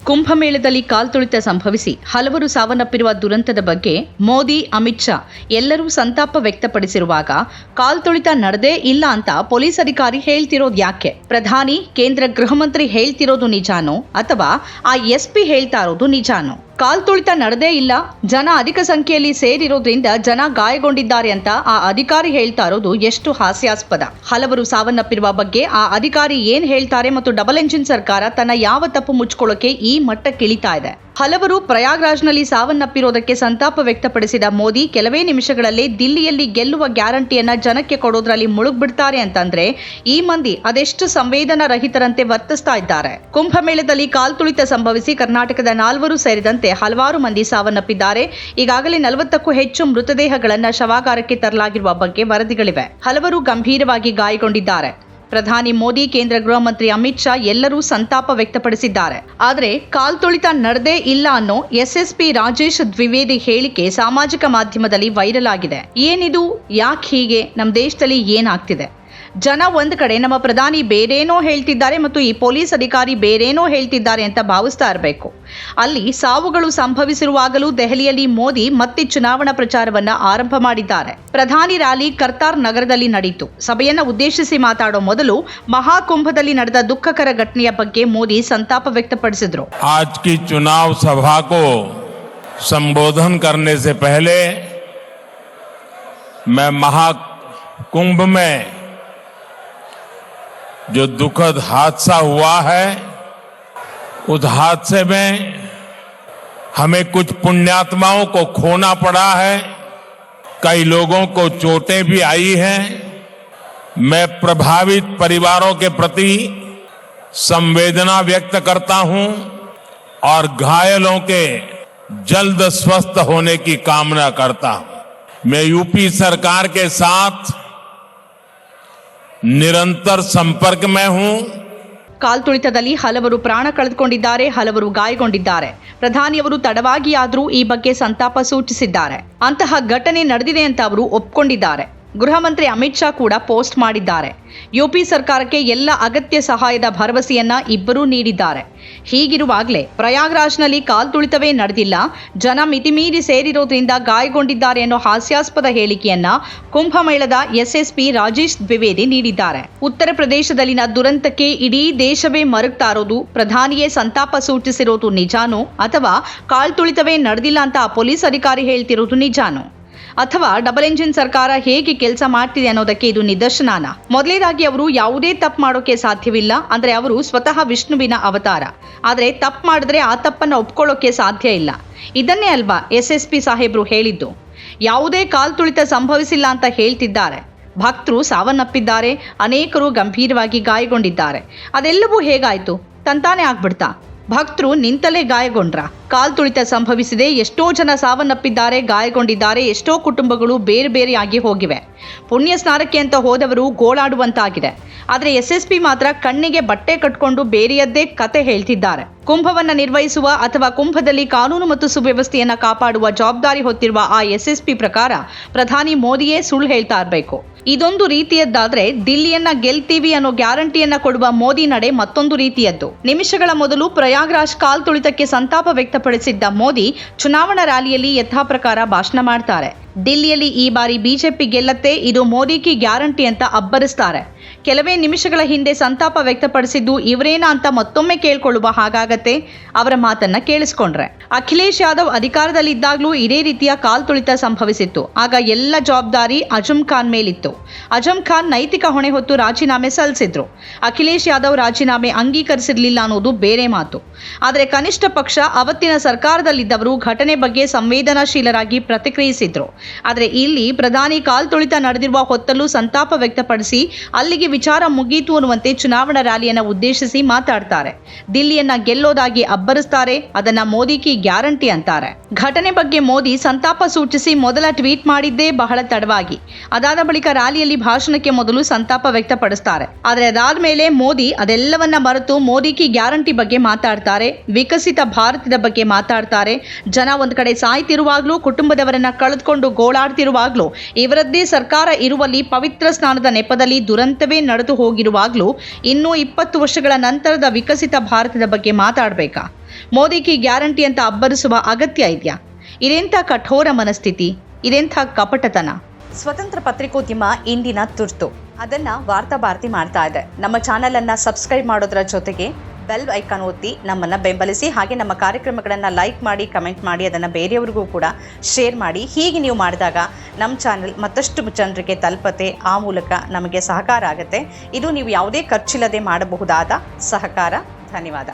ಕುಂಭಮೇಳದಲ್ಲಿ ಕಾಲ್ತುಳಿತ ಸಂಭವಿಸಿ ಹಲವರು ಸಾವನ್ನಪ್ಪಿರುವ ದುರಂತದ ಬಗ್ಗೆ ಮೋದಿ, ಅಮಿತ್ ಶಾ ಎಲ್ಲರೂ ಸಂತಾಪ ವ್ಯಕ್ತಪಡಿಸಿರುವಾಗ ಕಾಲ್ತುಳಿತ ನಡೆದೇ ಇಲ್ಲ ಅಂತ ಪೊಲೀಸ್ ಅಧಿಕಾರಿ ಹೇಳ್ತಿರೋದು ಯಾಕೆ? ಪ್ರಧಾನಿ, ಕೇಂದ್ರ ಗೃಹ ಮಂತ್ರಿ ಹೇಳ್ತಿರೋದು ನಿಜಾನೋ ಅಥವಾ ಆ SP ಹೇಳ್ತಾ ಇರೋದು ನಿಜಾನೋ? ಕಾಲ್ತುಳಿತ ನಡೆದೇ ಇಲ್ಲ, ಜನ ಅಧಿಕ ಸಂಖ್ಯೆಯಲ್ಲಿ ಸೇರಿರೋದ್ರಿಂದ ಜನ ಗಾಯಗೊಂಡಿದ್ದಾರೆ ಅಂತ ಆ ಅಧಿಕಾರಿ ಹೇಳ್ತಾ ಇರೋದು ಎಷ್ಟು ಹಾಸ್ಯಾಸ್ಪದ. ಹಲವರು ಸಾವನ್ನಪ್ಪಿರುವ ಬಗ್ಗೆ ಆ ಅಧಿಕಾರಿ ಏನ್ ಹೇಳ್ತಾರೆ ಮತ್ತು ಡಬಲ್ ಎಂಜಿನ್ ಸರ್ಕಾರ ತನ್ನ ಯಾವ ತಪ್ಪು ಮುಚ್ಕೊಳ್ಳೋಕೆ ಈ ಮಟ್ಟಕ್ಕಿಳಿತಾ ಇದೆ? ಹಲವರು ಪ್ರಯಾಗ್ರಾಜ್ನಲ್ಲಿ ಸಾವನ್ನಪ್ಪಿರೋದಕ್ಕೆ ಸಂತಾಪ ವ್ಯಕ್ತಪಡಿಸಿದ ಮೋದಿ ಕೆಲವೇ ನಿಮಿಷಗಳಲ್ಲೇ ದಿಲ್ಲಿಯಲ್ಲಿ ಗೆಲ್ಲುವ ಗ್ಯಾರಂಟಿಯನ್ನ ಜನಕ್ಕೆ ಕೊಡೋದ್ರಲ್ಲಿ ಮುಳುಗ್ಬಿಡ್ತಾರೆ ಅಂತಂದ್ರೆ ಈ ಮಂದಿ ಅದೆಷ್ಟು ಸಂವೇದನಾ ರಹಿತರಂತೆ ವರ್ತಿಸ್ತಾ ಇದ್ದಾರೆ. ಕುಂಭಮೇಳದಲ್ಲಿ ಕಾಲ್ತುಳಿತ ಸಂಭವಿಸಿ ಕರ್ನಾಟಕದ 4 ಸೇರಿದಂತೆ ಹಲವಾರು ಮಂದಿ ಸಾವನ್ನಪ್ಪಿದ್ದಾರೆ. ಈಗಾಗಲೇ 40ಕ್ಕೂ ಹೆಚ್ಚು ಮೃತದೇಹಗಳನ್ನ ಶವಾಗಾರಕ್ಕೆ ತರಲಾಗಿರುವ ಬಗ್ಗೆ ವರದಿಗಳಿವೆ. ಹಲವರು ಗಂಭೀರವಾಗಿ ಗಾಯಗೊಂಡಿದ್ದಾರೆ. ಪ್ರಧಾನಿ ಮೋದಿ, ಕೇಂದ್ರ ಗೃಹ ಮಂತ್ರಿ ಅಮಿತ್ ಶಾ ಎಲ್ಲರೂ ಸಂತಾಪ ವ್ಯಕ್ತಪಡಿಸಿದ್ದಾರೆ. ಆದರೆ ಕಾಲ್ತುಳಿತ ನಡೆದೇ ಇಲ್ಲ ಅನ್ನೋ SSP ರಾಜೇಶ್ ದ್ವಿವೇದಿ ಹೇಳಿಕೆ ಸಾಮಾಜಿಕ ಮಾಧ್ಯಮದಲ್ಲಿ ವೈರಲ್ ಆಗಿದೆ. ಏನಿದು? ಯಾಕೆ ಹೀಗೆ? ನಮ್ಮ ದೇಶದಲ್ಲಿ ಏನಾಗ್ತಿದೆ? ಜನ ಒಂದ್ ಕಡೆ ನಮ್ಮ ಪ್ರಧಾನಿ ಬೇರೇನೋ ಹೇಳ್ತಿದ್ದಾರೆ ಮತ್ತು ಈ ಪೊಲೀಸ್ ಅಧಿಕಾರಿ ಬೇರೇನೋ ಹೇಳ್ತಿದ್ದಾರೆ ಅಂತ ಭಾವಿಸ್ತಾ ಇರಬೇಕು. ಅಲ್ಲಿ ಸಾವುಗಳು ಸಂಭವಿಸಿರುವಾಗಲೂ ದೆಹಲಿಯಲ್ಲಿ ಮೋದಿ ಮತ್ತೆ ಚುನಾವಣಾ ಪ್ರಚಾರವನ್ನ ಆರಂಭ ಮಾಡಿದ್ದಾರೆ. ಪ್ರಧಾನಿ ರ್ಯಾಲಿ ಕರ್ತಾರ್ ನಗರದಲ್ಲಿ ನಡೆಯಿತು. ಸಭೆಯನ್ನ ಉದ್ದೇಶಿಸಿ ಮಾತಾಡೋ ಮೊದಲು ಮಹಾಕುಂಭದಲ್ಲಿ ನಡೆದ ದುಃಖಕರ ಘಟನೆಯ ಬಗ್ಗೆ ಮೋದಿ ಸಂತಾಪ ವ್ಯಕ್ತಪಡಿಸಿದ್ರು. आज की चुनाव सभा को संबोधन करने से पहले मैं महाकुंभ में जो दुखद हादसा हुआ है, उस हादसे में हमें कुछ पुण्यात्माओं को खोना पड़ा है, कई लोगों को चोटें भी आई हैं। मैं प्रभावित परिवारों के प्रति संवेदना व्यक्त करता हूं और घायलों के जल्द स्वस्थ होने की कामना करता हूं। मैं यूपी सरकार के साथ ನಿರಂತರ ಸಂಪರ್ಕ में हूं. ಕಾಲ್ತುಳಿತದಲ್ಲಿ ಹಲವರು ಪ್ರಾಣ ಕಳೆದುಕೊಂಡಿದ್ದಾರೆ, ಹಲವರು ಗಾಯಗೊಂಡಿದ್ದಾರೆ. ಪ್ರಧಾನಿಯವರು ತಡವಾಗಿ ಆದರೂ ಈ ಬಗ್ಗೆ ಸಂತಾಪ ಸೂಚಿಸಿದ್ದಾರೆ. ಅಂತಹ ಘಟನೆ ನಡೆದಿದೆ ಅಂತ ಅವರು ಒಪ್ಕೊಂಡಿದ್ದಾರೆ. ಗೃಹ ಮಂತ್ರಿ ಅಮಿತ್ ಶಾ ಕೂಡ ಪೋಸ್ಟ್ ಮಾಡಿದ್ದಾರೆ. ಯುಪಿ ಸರ್ಕಾರಕ್ಕೆ ಎಲ್ಲ ಅಗತ್ಯ ಸಹಾಯದ ಭರವಸೆಯನ್ನ ಇಬ್ಬರೂ ನೀಡಿದ್ದಾರೆ. ಹೀಗಿರುವಾಗಲೇ ಪ್ರಯಾಗ್ರಾಜ್ನಲ್ಲಿ ಕಾಲ್ತುಳಿತವೇ ನಡೆದಿಲ್ಲ, ಜನ ಮಿತಿಮೀರಿ ಸೇರಿರೋದ್ರಿಂದ ಗಾಯಗೊಂಡಿದ್ದಾರೆ ಅನ್ನೋ ಹಾಸ್ಯಾಸ್ಪದ ಹೇಳಿಕೆಯನ್ನ ಕುಂಭಮೇಳದ SSP ರಾಜೇಶ್ ದ್ವಿವೇದಿ ನೀಡಿದ್ದಾರೆ. ಉತ್ತರ ಪ್ರದೇಶದಲ್ಲಿನ ದುರಂತಕ್ಕೆ ಇಡೀ ದೇಶವೇ ಮರುಗ್ತಾ ಇರೋದು, ಪ್ರಧಾನಿಯೇ ಸಂತಾಪ ಸೂಚಿಸಿರೋದು ನಿಜಾನೋ ಅಥವಾ ಕಾಲ್ತುಳಿತವೇ ನಡೆದಿಲ್ಲ ಅಂತ ಆ ಪೊಲೀಸ್ ಅಧಿಕಾರಿ ಹೇಳ್ತಿರೋದು ನಿಜಾನೋ? ಅಥವಾ ಡಬಲ್ ಎಂಜಿನ್ ಸರ್ಕಾರ ಹೇಗೆ ಕೆಲಸ ಮಾಡ್ತಿದೆ ಅನ್ನೋದಕ್ಕೆ ಇದು ನಿದರ್ಶನಾನ? ಮೊದಲನೇದಾಗಿ ಅವರು ಯಾವುದೇ ತಪ್ಪು ಮಾಡೋಕೆ ಸಾಧ್ಯವಿಲ್ಲ. ಅಂದ್ರೆ ಅವರು ಸ್ವತಃ ವಿಷ್ಣುವಿನ ಅವತಾರ. ಆದ್ರೆ ತಪ್ಪು ಮಾಡಿದ್ರೆ ಆ ತಪ್ಪನ್ನ ಒಪ್ಕೊಳ್ಳೋಕೆ ಸಾಧ್ಯ ಇಲ್ಲ. ಇದನ್ನೇ ಅಲ್ವಾ SSP ಸಾಹೇಬ್ರು ಹೇಳಿದ್ದು. ಯಾವುದೇ ಕಾಲ್ತುಳಿತ ಸಂಭವಿಸಿಲ್ಲ ಅಂತ ಹೇಳ್ತಿದ್ದಾರೆ. ಭಕ್ತರು ಸಾವನ್ನಪ್ಪಿದ್ದಾರೆ, ಅನೇಕರು ಗಂಭೀರವಾಗಿ ಗಾಯಗೊಂಡಿದ್ದಾರೆ. ಅದೆಲ್ಲವೂ ಹೇಗಾಯ್ತು? ತಂತಾನೆ ಆಗ್ಬಿಡ್ತಾ? ಭಕ್ತರು ನಿಂತಲೇ ಗಾಯಗೊಂಡ್ರ? ಕಾಲ್ತುಳಿತ ಸಂಭವಿಸಿದೆ, ಎಷ್ಟೋ ಜನ ಸಾವನ್ನಪ್ಪಿದ್ದಾರೆ, ಗಾಯಗೊಂಡಿದ್ದಾರೆ, ಎಷ್ಟೋ ಕುಟುಂಬಗಳು ಬೇರೆ ಬೇರೆಯಾಗಿ ಹೋಗಿವೆ. ಪುಣ್ಯ ಸ್ನಾನಕ್ಕೆ ಅಂತ ಹೋದವರು ಗೋಳಾಡುವಂತಾಗಿದೆ. ಆದರೆ SSP ಮಾತ್ರ ಕಣ್ಣಿಗೆ ಬಟ್ಟೆ ಕಟ್ಕೊಂಡು ಬೇರೆಯದ್ದೇ ಕತೆ ಹೇಳ್ತಿದ್ದಾರೆ. ಕುಂಭವನ್ನ ನಿರ್ವಹಿಸುವ ಅಥವಾ ಕುಂಭದಲ್ಲಿ ಕಾನೂನು ಮತ್ತು ಸುವ್ಯವಸ್ಥೆಯನ್ನ ಕಾಪಾಡುವ ಜವಾಬ್ದಾರಿ ಹೊತ್ತಿರುವ ಆ SSP ಪ್ರಕಾರ ಪ್ರಧಾನಿ ಮೋದಿಯೇ ಸುಳ್ಳು ಹೇಳ್ತಾ ಇರಬೇಕು. ಇದೊಂದು ರೀತಿಯದ್ದಾದ್ರೆ ದಿಲ್ಲಿಯನ್ನ ಗೆಲ್ತೀವಿ ಅನ್ನೋ ಗ್ಯಾರಂಟಿಯನ್ನ ಕೊಡುವ ಮೋದಿ ನಡೆ ಮತ್ತೊಂದು ರೀತಿಯದ್ದು. ನಿಮಿಷಗಳ ಮೊದಲು ಪ್ರಯಾಗ್ರಾಜ್ ಕಾಲ್ತುಳಿತಕ್ಕೆ ಸಂತಾಪ ವ್ಯಕ್ತಪಡಿಸಿದ್ದ ಮೋದಿ ಚುನಾವಣಾ ರ್ಯಾಲಿಯಲ್ಲಿ ಯಥಾಪ್ರಕಾರ ಭಾಷಣ ಮಾಡ್ತಾರೆ. ದಿಲ್ಲಿಯಲ್ಲಿ ಈ ಬಾರಿ ಬಿಜೆಪಿ ಗೆಲ್ಲತ್ತೆ, ಇದು ಮೋದಿಗೆ ಗ್ಯಾರಂಟಿ ಅಂತ ಅಬ್ಬರಿಸ್ತಾರೆ. ಕೆಲವೇ ನಿಮಿಷಗಳ ಹಿಂದೆ ಸಂತಾಪ ವ್ಯಕ್ತಪಡಿಸಿದ್ದು ಇವರೇನಾ ಅಂತ ಮತ್ತೊಮ್ಮೆ ಕೇಳ್ಕೊಳ್ಳುವ ಹಾಗಾಗತ್ತೆ ಅವರ ಮಾತನ್ನ ಕೇಳಿಸ್ಕೊಂಡ್ರೆ. ಅಖಿಲೇಶ್ ಯಾದವ್ ಅಧಿಕಾರದಲ್ಲಿದ್ದಾಗಲೂ ಇದೇ ರೀತಿಯ ಕಾಲ್ತುಳಿತ ಸಂಭವಿಸಿತ್ತು. ಆಗ ಎಲ್ಲ ಜವಾಬ್ದಾರಿ ಅಜಂ ಖಾನ್ ಮೇಲಿತ್ತು. ಅಜಂ ಖಾನ್ ನೈತಿಕ ಹೊಣೆ ಹೊತ್ತು ರಾಜೀನಾಮೆ ಸಲ್ಲಿಸಿದ್ರು. ಅಖಿಲೇಶ್ ಯಾದವ್ ರಾಜೀನಾಮೆ ಅಂಗೀಕರಿಸಿರ್ಲಿಲ್ಲ ಅನ್ನೋದು ಬೇರೆ ಮಾತು. ಆದರೆ ಕನಿಷ್ಠ ಪಕ್ಷ ಅವತ್ತಿನ ಸರ್ಕಾರದಲ್ಲಿದ್ದವರು ಘಟನೆ ಬಗ್ಗೆ ಸಂವೇದನಾಶೀಲರಾಗಿ ಪ್ರತಿಕ್ರಿಯಿಸಿದ್ರು. ಆದರೆ ಇಲ್ಲಿ ಪ್ರಧಾನಿ ಕಾಲ್ತುಳಿತ ನಡೆದಿರುವ ಹೊತ್ತಲ್ಲೂ ಸಂತಾಪ ವ್ಯಕ್ತಪಡಿಸಿ ಅಲ್ಲಿಗೆ ವಿಚಾರ ಮುಗೀತು ಅನ್ನುವಂತೆ ಚುನಾವಣಾ ರ್ಯಾಲಿಯನ್ನ ಉದ್ದೇಶಿಸಿ ಮಾತಾಡ್ತಾರೆ. ದಿಲ್ಲಿಯನ್ನ ಗೆಲ್ಲೋದಾಗಿ ಅಬ್ಬರಿಸ್ತಾರೆ. ಅದನ್ನ ಮೋದಿಗೆ ಗ್ಯಾರಂಟಿ ಅಂತಾರೆ. ಘಟನೆ ಬಗ್ಗೆ ಮೋದಿ ಸಂತಾಪ ಸೂಚಿಸಿ ಮೊದಲ ಟ್ವೀಟ್ ಮಾಡಿದ್ದೇ ಬಹಳ ತಡವಾಗಿ. ಅದಾದ ಬಳಿಕ ರ್ಯಾಲಿಯಲ್ಲಿ ಭಾಷಣಕ್ಕೆ ಮೊದಲು ಸಂತಾಪ ವ್ಯಕ್ತಪಡಿಸ್ತಾರೆ. ಆದರೆ ಅದಾದ್ಮೇಲೆ ಮೋದಿ ಅದೆಲ್ಲವನ್ನ ಮರೆತು ಮೋದಿಗೆ ಗ್ಯಾರಂಟಿ ಬಗ್ಗೆ ಮಾತಾಡ್ತಾರೆ. ವಿಕಸಿತ ಭಾರತದ ಬಗ್ಗೆ ಮಾತಾಡ್ತಾರೆ. ಜನ ಒಂದ್ ಕಡೆ ಸಾಯ್ತಿರುವಾಗ್ಲೂ ಕುಟುಂಬದವರನ್ನ ಕಳೆದುಕೊಂಡು ಮಕ್ಕಳು ಗೋಳಾಡ್ತಿರುವಾಗಲೂ, ಇವರದ್ದೇ ಸರ್ಕಾರ ಇರುವಲ್ಲಿ ಪವಿತ್ರ ಸ್ನಾನದ ನೆಪದಲ್ಲಿ ದುರಂತವೇ ನಡೆದು ಹೋಗಿರುವಾಗಲೂ ಇನ್ನೂ 20 ವರ್ಷಗಳ ನಂತರದ ವಿಕಸಿತ ಭಾರತದ ಬಗ್ಗೆ ಮಾತಾಡಬೇಕಾ? ಮೋದಿ ಕಿ ಗ್ಯಾರಂಟಿ ಅಂತ ಅಬ್ಬರಿಸುವ ಅಗತ್ಯ ಇದೆಯಾ? ಇದೆಂಥ ಕಠೋರ ಮನಸ್ಥಿತಿ, ಇದೆಂಥ ಕಪಟತನ. ಸ್ವತಂತ್ರ ಪತ್ರಿಕೋದ್ಯಮ ಇಂದಿನ ತುರ್ತು. ಅದನ್ನು ವಾರ್ತಾ ಭಾರತಿ ಮಾಡ್ತಾ ಇದೆ. ನಮ್ಮ ಚಾನಲನ್ನು ಸಬ್ಸ್ಕ್ರೈಬ್ ಮಾಡೋದ್ರ ಜೊತೆಗೆ ಬೆಲ್ ಐಕಾನ್ ಒತ್ತಿ ನಮ್ಮನ್ನು ಬೆಂಬಲಿಸಿ. ಹಾಗೆ ನಮ್ಮ ಕಾರ್ಯಕ್ರಮಗಳನ್ನು ಲೈಕ್ ಮಾಡಿ, ಕಮೆಂಟ್ ಮಾಡಿ, ಅದನ್ನು ಬೇರೆಯವ್ರಿಗೂ ಕೂಡ ಶೇರ್ ಮಾಡಿ. ಹೀಗೆ ನೀವು ಮಾಡಿದಾಗ ನಮ್ಮ ಚಾನಲ್ ಮತ್ತಷ್ಟು ಜನರಿಗೆ ತಲುಪತ್ತೆ. ಆ ಮೂಲಕ ನಮಗೆ ಸಹಕಾರ ಆಗುತ್ತೆ. ಇದು ನೀವು ಯಾವುದೇ ಖರ್ಚಿಲ್ಲದೆ ಮಾಡಬಹುದಾದ ಸಹಕಾರ. ಧನ್ಯವಾದ.